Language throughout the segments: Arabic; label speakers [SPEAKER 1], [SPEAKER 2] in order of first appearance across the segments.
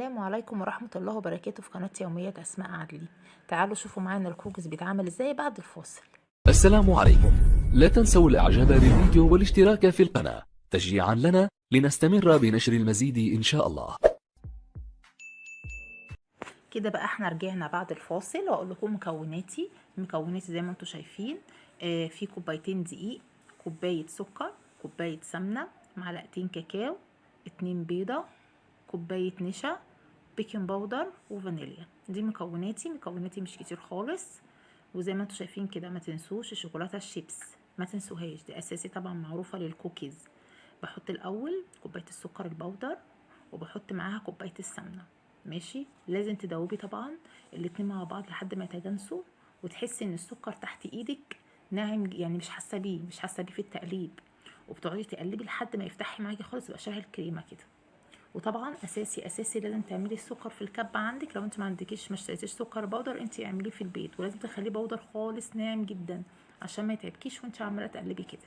[SPEAKER 1] السلام عليكم ورحمة الله وبركاته في قناة يوميات أسماء عدلي. تعالوا شوفوا معانا الكوكيز بيتعمل ازاي بعد الفاصل.
[SPEAKER 2] السلام عليكم. لا تنسوا الاعجاب بالفيديو والاشتراك في القناة تشجيعا لنا لنستمر بنشر المزيد ان شاء الله.
[SPEAKER 1] كده بقى احنا رجعنا بعد الفاصل واقول لكم مكوناتي زي ما انتم شايفين. في كوبايتين دقيق، كوباية سكر، كوباية سمنة، معلقتين كاكاو، 2 بيضة، كوباية نشا، بيكنج باودر وفانيليا. دي مكوناتي مش كتير خالص. وزي ما انتم شايفين كده ما تنسوش الشوكولاته الشيبس، ما تنسوهاش، دي اساسي طبعا، معروفه للكوكيز. بحط الاول كوبايه السكر البودر وبحط معاها كوبايه السمنه. ماشي، لازم تدوبي طبعا الاتنين مع بعض لحد ما يتجانسوا وتحسي ان السكر تحت ايدك ناعم، يعني مش حاسه بيه في التقليب، وبتقعدي تقلبي لحد ما يفتحي معاكي خالص، يبقى شبه الكريمه كده. وطبعا اساسي لازم تعملي السكر في الكبه عندك. لو انت ما اشتريتيش سكر بودر، انت اعمليه في البيت، ولازم تخليه بودر خالص ناعم جدا عشان ما يتعبكيش وانت عماله تقلبي كده.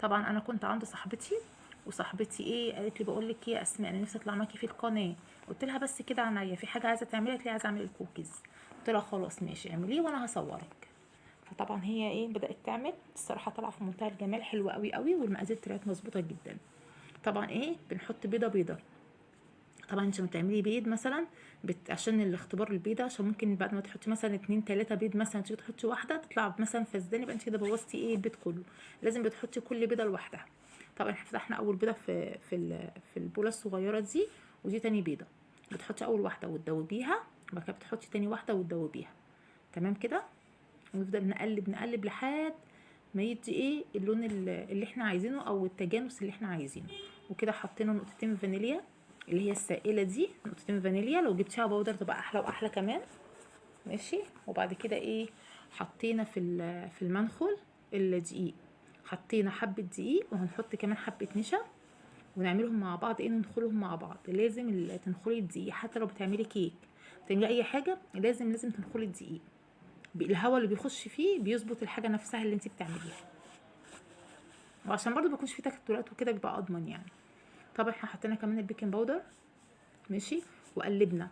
[SPEAKER 1] طبعا انا كنت عند صاحبتي، وصاحبتي قالت لي بقول لك يا اسماء انا نفسي اطلع معاكي في القناه. قلت لها بس كده عنيا، في حاجه عايزه تعمليها؟ قالت لي عايزه اعمل الكوكيز. قلت لها خلاص ماشي اعمليه وانا هصورك. فطبعا هي بدات تعمل، الصراحه طالعه في منتهى الجمال، حلوه قوي قوي، والمقادير طلعت مظبوطه جدا. طبعا بنحط بيضه. طبعا انت لما تعملي بيض مثلا عشان الاختبار البيضه، عشان ممكن بعد ما تحطي مثلا 2 3 بيض مثلا تيجي تحطي واحده تطلع مثلا فسدان، يبقى انت كده بوظتي البيض كله. لازم بتحطي كل بيضه لوحدها. طبعا احنا فتحنا اول بيضه في البوله الصغيره دي، ودي تاني بيضه. بتحطي اول واحده وتدوبيها، وبعد كده بتحطي تاني واحده وتدوبيها. تمام كده. ونفضل نقلب لحد ما يدي اللون اللي احنا عايزينه او التجانس اللي احنا عايزينه. وكده حطينا نقطتين فانيليا اللي هي السائله دي، نقطتين فانيليا، لو جبتيها بودر تبقى احلى واحلى كمان. ماشي. وبعد كده حطينا في المنخل الدقيق، حطينا حبه دقيق وهنحط كمان حبه نشا، ونعملهم مع بعض، ننخلهم مع بعض. لازم تنخلي الدقيق، حتى لو بتعملي كيك، بتعملي اي حاجه لازم تنخلي الدقيق. الهواء اللي بيخش فيه بيظبط الحاجه نفسها اللي انت بتعمليها، وعشان برضو ما يكونش فيه تكتلات وكده بيبقى اضمن يعني. طبعا احنا حطينا كمان البيكنج باودر. ماشي. وقلبنا.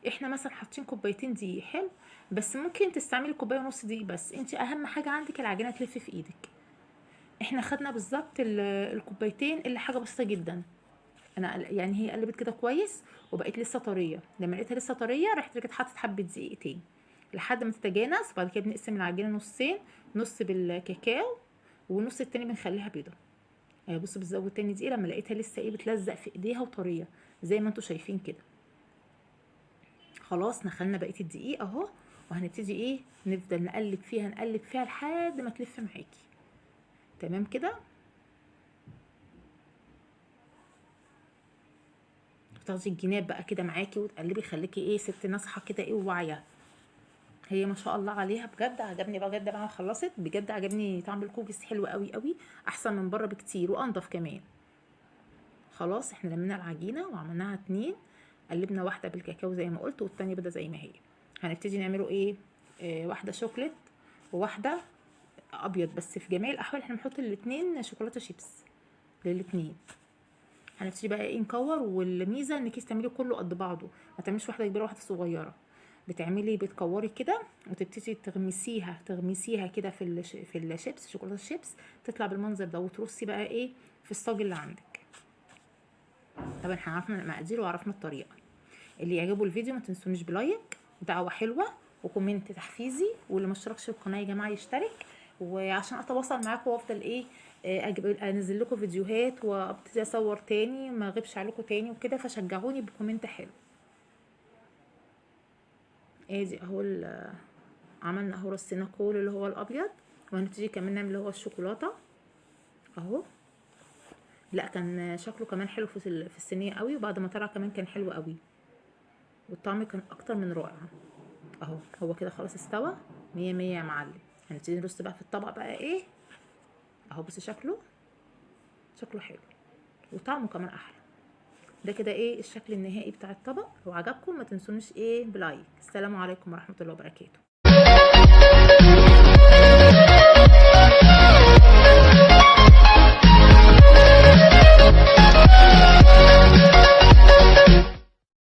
[SPEAKER 1] احنا مثلا حاطين كوبايتين دقيق، حلو، بس ممكن تستعملي كوبايه ونص دقيق بس. انت اهم حاجه عندك العجينه تلف في ايدك. احنا خدنا بالظبط الكوبايتين اللي حاجه بسيطه جدا. انا يعني هي قلبت كده كويس وبقت لسه طريه. لما لقيتها لسه طريه رحت رجعت حاطط حبه دقيق تاني لحد ما تتجانس. وبعد كده بنقسم العجينه نصين، نص بالكاكاو ونص التاني بنخليها بيضه. بص بتزود تاني دقيقه لما لقيتها لسه بتلزق في ايديها وطريه زي ما انتم شايفين كده. خلاص نخلنا بقيه الدقيق اهو، وهنبتدي نفضل نقلب فيها لحد ما تلف معاكي. تمام كده. بتاخدي الجناب بقى كده معاكي وتقلبي، خليكي ست ناصحه كده وواعيه. هي ما شاء الله عليها بجد، عجبني بجد. بعد ما خلصت بجد عجبني طعم الكوكيز، حلو قوي قوي، احسن من بره بكتير وانضف كمان. خلاص احنا لمينا العجينه وعملناها 2، قلبنا واحده بالكاكاو زي ما قلت والتانيه بيضه زي ما هي. هنبتدي نعمله واحده شوكليت وواحده ابيض، بس في جميع الاحوال احنا بنحط الاتنين شوكولاته شيبس للاتنين. هنبتدي بقى نكور، والميزه انك تعملي كله قد بعضه، ما تعمليش واحده كبيره واحده صغيره. بتكوري كده وتبتدي تغمسيها كده في الشيبس، شوكولاته الشيبس، تطلع بالمنظر ده، وترصي بقى في الصاج اللي عندك. طبعا احنا عرفنا المقادير وعرفنا الطريقه. اللي يعجبه الفيديو ما تنسونيش بلايك ودعوه حلوه وكومنت تحفيزي، واللي ما اشتركش في القناه يا جماعه يشترك، وعشان اتواصل معاكم وافضل انزل لكم فيديوهات وابتدي اصور تاني ما اغيبش عليكم تاني وكده، فشجعوني بكومنت حلو. ادي اهو عملنا اهو رصينا كل اللي هو الابيض، وهنبتدي كمان نعمل اللي هو الشوكولاته اهو. لا كان شكله كمان حلو في الصينيه قوي، وبعد ما طلع كمان كان حلو قوي، والطعم كان اكتر من رائع. اهو هو كده خلاص استوى، مية مية يا معلم. هنبتدي نرص بقى في الطبق بقى اهو. بصي شكله حلو وطعمه كمان احلى. ده كده الشكل النهائي بتاع الطبق. لو عجبكم ما تنسونيش بلايك. السلام عليكم ورحمه الله وبركاته.